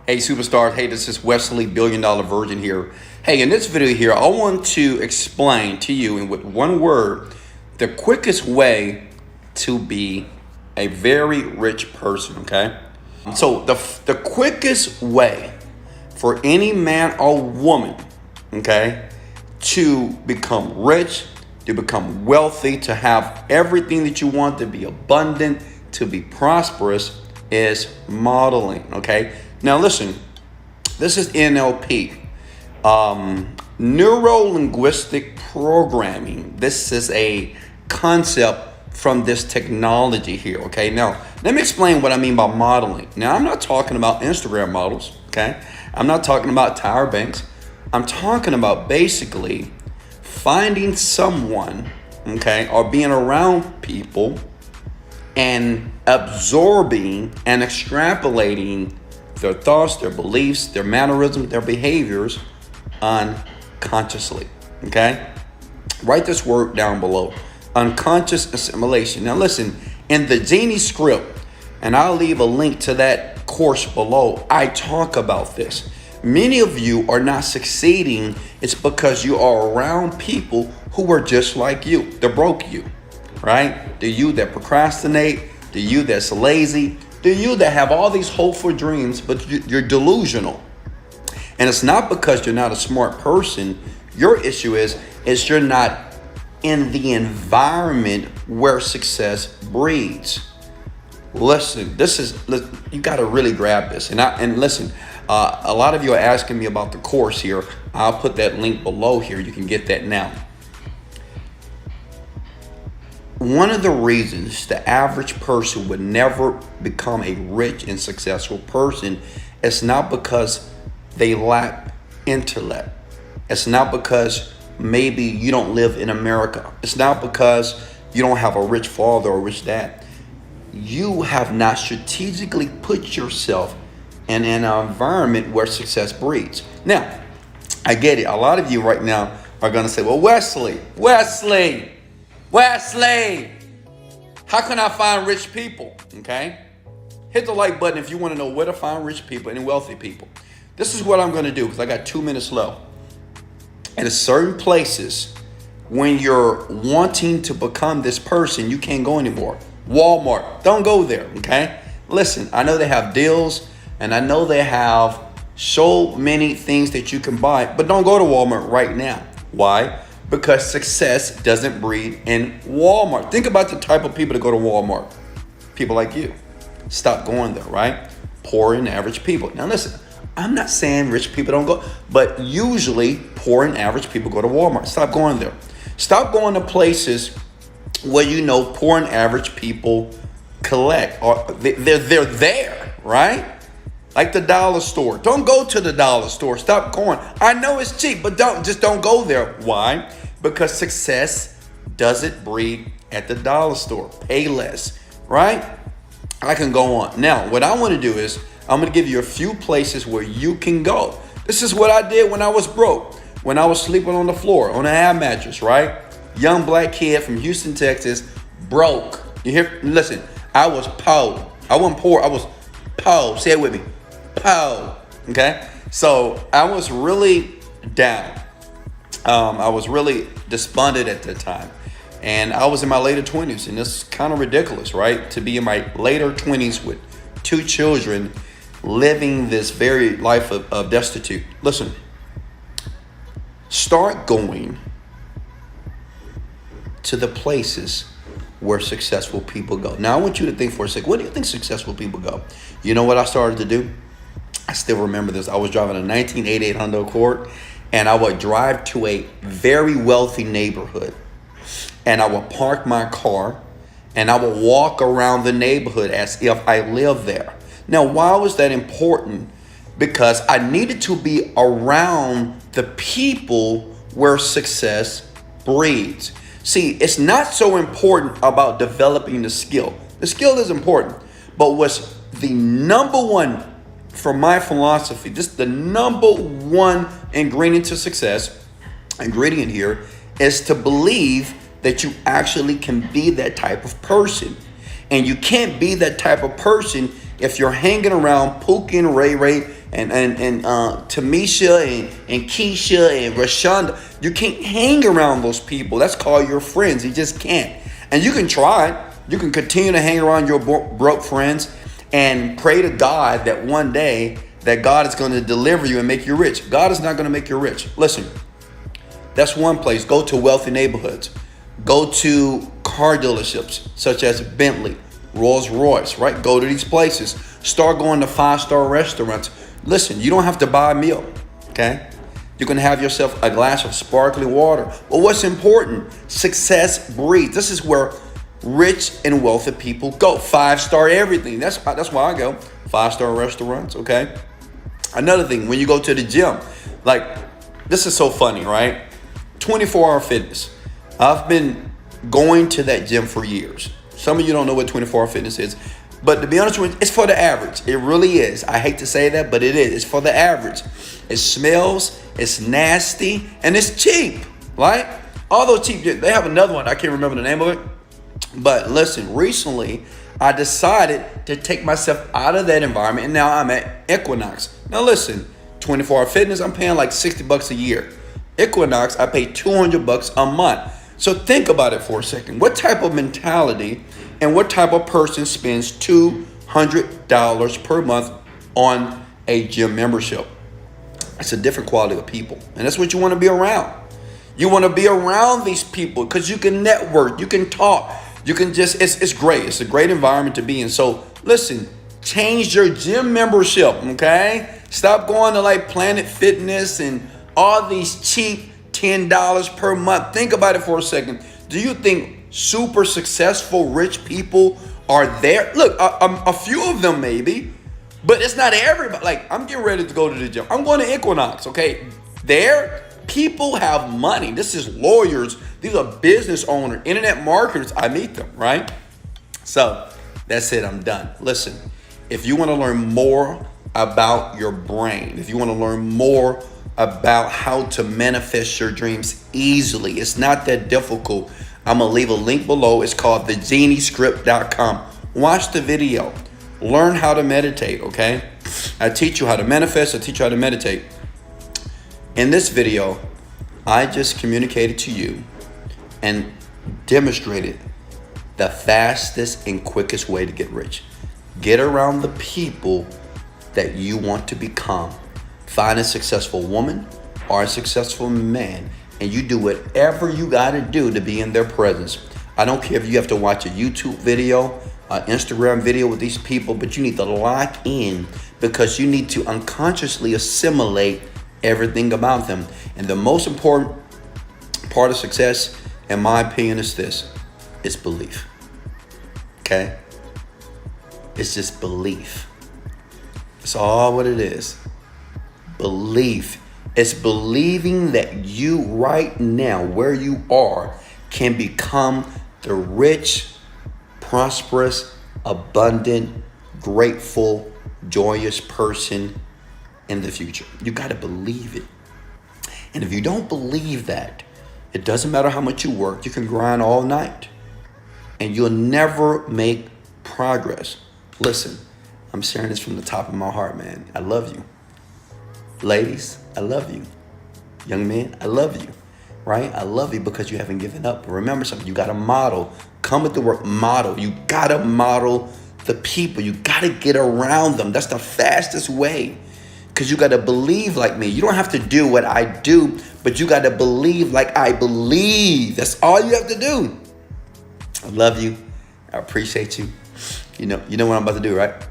Hey, superstars. Hey, this is Wesley Virgin here. Hey, in this video here, I want to explain to you in with one word the quickest way to be a very rich person, okay? So the quickest way for any man or woman, okay, to become rich, to become wealthy, to have everything that you want, to be abundant, to be prosperous, is modeling, okay? Now listen, this is NLP, neuro-linguistic programming. This is a concept from this technology here, okay? Now, let me explain what I mean by modeling. Now, I'm not talking about Instagram models, okay? I'm not talking about Tyra Banks. I'm talking about basically finding someone, okay, or being around people and absorbing and extrapolating their thoughts, their beliefs, their mannerisms, their behaviors unconsciously, okay? Write this word down below, unconscious assimilation. Now listen, in the Genie script, and I'll leave a link to that course below, I talk about this. Many of you are not succeeding. It's because you are around people who are just like you. They're broke you, right? The you that procrastinate, the you that's lazy, the you that have all these hopeful dreams, but you're delusional. And it's not because you're not a smart person. Your issue is you're not in the environment where success breeds. Listen, you got to really grab this. And listen, a lot of you are asking me about the course here. I'll put that link below here. You can get that now. One of the reasons the average person would never become a rich and successful person is not because they lack intellect. It's not because maybe you don't live in America. It's not because you don't have a rich father or a rich dad. You have not strategically put yourself in an environment where success breeds. Now, I get it. A lot of you right now are going to say, well, Wesley, how can I find rich people? Okay. Hit the like button if you want to know where to find rich people and wealthy people. This is what I'm going to do because I got 2 minutes left. In certain places, when you're wanting to become this person, you can't go anymore. Walmart, don't go there. Okay. Listen, I know they have deals and I know they have so many things that you can buy, but don't go to Walmart right now. Why? Because success doesn't breed in Walmart. Think about the type of people that go to Walmart. People like you. Stop going there, right? Poor and average people. Now listen, I'm not saying rich people don't go, but usually poor and average people go to Walmart. Stop going there. Stop going to places where you know poor and average people collect, or they're there, right? Like the dollar store. Don't go to the dollar store. Stop going. I know it's cheap, but don't go there. Why? Because success doesn't breed at the dollar store. Pay less, right? I can go on. Now, what I want to do is I'm going to give you a few places where you can go. This is what I did when I was broke, when I was sleeping on the floor, on an air mattress, right? Young black kid from Houston, Texas, broke. You hear? Listen, I was poor. I wasn't poor. I was poor. Say it with me. Pow. Okay, so I was really down. I was really despondent at that time, and I was in my later 20s, and it's kind of ridiculous, right? To be in my later 20s with 2 children, living this very life of destitute. Listen, start going to the places where successful people go. Now, I want you to think for a second. Where do you think successful people go? You know what I started to do? I still remember this. I was driving a 1988 Honda Accord, and I would drive to a very wealthy neighborhood, and I would park my car, and I would walk around the neighborhood as if I lived there. Now, why was that important? Because I needed to be around the people where success breeds. See, it's not so important about developing the skill. The skill is important, but what's the number one, from my philosophy, just the number one ingredient to success, ingredient here, is to believe that you actually can be that type of person. And you can't be that type of person if you're hanging around Pookie and Ray Ray Tamisha and Keisha and Rashonda. You can't hang around those people. That's called your friends. You just can't. And you can try. You can continue to hang around your broke friends and pray to God that one day that God is going to deliver you and make you rich. God is not going to make you rich. Listen, that's one place. Go to wealthy neighborhoods. Go to car dealerships such as Bentley, Rolls Royce, right? Go to these places. Start going to 5-star restaurants. Listen, you don't have to buy a meal, okay? You can have yourself a glass of sparkling water. But what's important? Success breeds. This is where rich and wealthy people go. 5-star everything. That's why I go. 5-star restaurants, okay? Another thing, when you go to the gym, like, this is so funny, right? 24-hour fitness. I've been going to that gym for years. Some of you don't know what 24-hour fitness is. But to be honest with you, it's for the average. It really is. I hate to say that, but it is. It's for the average. It smells, it's nasty, and it's cheap, right? All those cheap gyms. They have another one. I can't remember the name of it. But listen, recently, I decided to take myself out of that environment, and now I'm at Equinox. Now listen, 24-hour fitness, I'm paying like $60 a year. Equinox, I pay $200 a month. So think about it for a second. What type of mentality and what type of person spends $200 per month on a gym membership? It's a different quality of people. And that's what you want to be around. You want to be around these people because you can network, you can talk, you can just, it's great. It's a great environment to be in. So listen, change your gym membership, okay? Stop going to like Planet Fitness and all these cheap $10 per month. Think about it for a second. Do you think super successful rich people are there? Look, a few of them maybe, but it's not everybody. Like, I'm getting ready to go to the gym. I'm going to Equinox, okay? There, people have money. This is lawyers. These are business owners, internet marketers. I meet them, right? So that's it. I'm done. Listen, if you want to learn more about your brain, if you want to learn more about how to manifest your dreams easily, it's not that difficult. I'm going to leave a link below. It's called thegeniescript.com. Watch the video. Learn how to meditate, okay? I teach you how to manifest. I teach you how to meditate. In this video, I just communicated to you and demonstrated the fastest and quickest way to get rich. Get around the people that you want to become. Find a successful woman or a successful man, and you do whatever you got to do to be in their presence. I don't care if you have to watch a YouTube video, an Instagram video with these people, but you need to lock in because you need to unconsciously assimilate everything about them. And the most important part of success, in my opinion, is this. It's belief. Okay? It's just belief. It's all what it is. Belief. It's believing that you right now, where you are, can become the rich, prosperous, abundant, grateful, joyous person in the future. You got to believe it. And if you don't believe that, it doesn't matter how much you work, you can grind all night and you'll never make progress. Listen, I'm sharing this from the top of my heart, man. I love you. Ladies, I love you. Young men, I love you, right? I love you because you haven't given up. Remember something, you got to model. Come with the word model. You got to model the people. You got to get around them. That's the fastest way because you got to believe like me. You don't have to do what I do, but you got to believe like I believe. That's all you have to do. I love you. I appreciate you. You know what I'm about to do, right?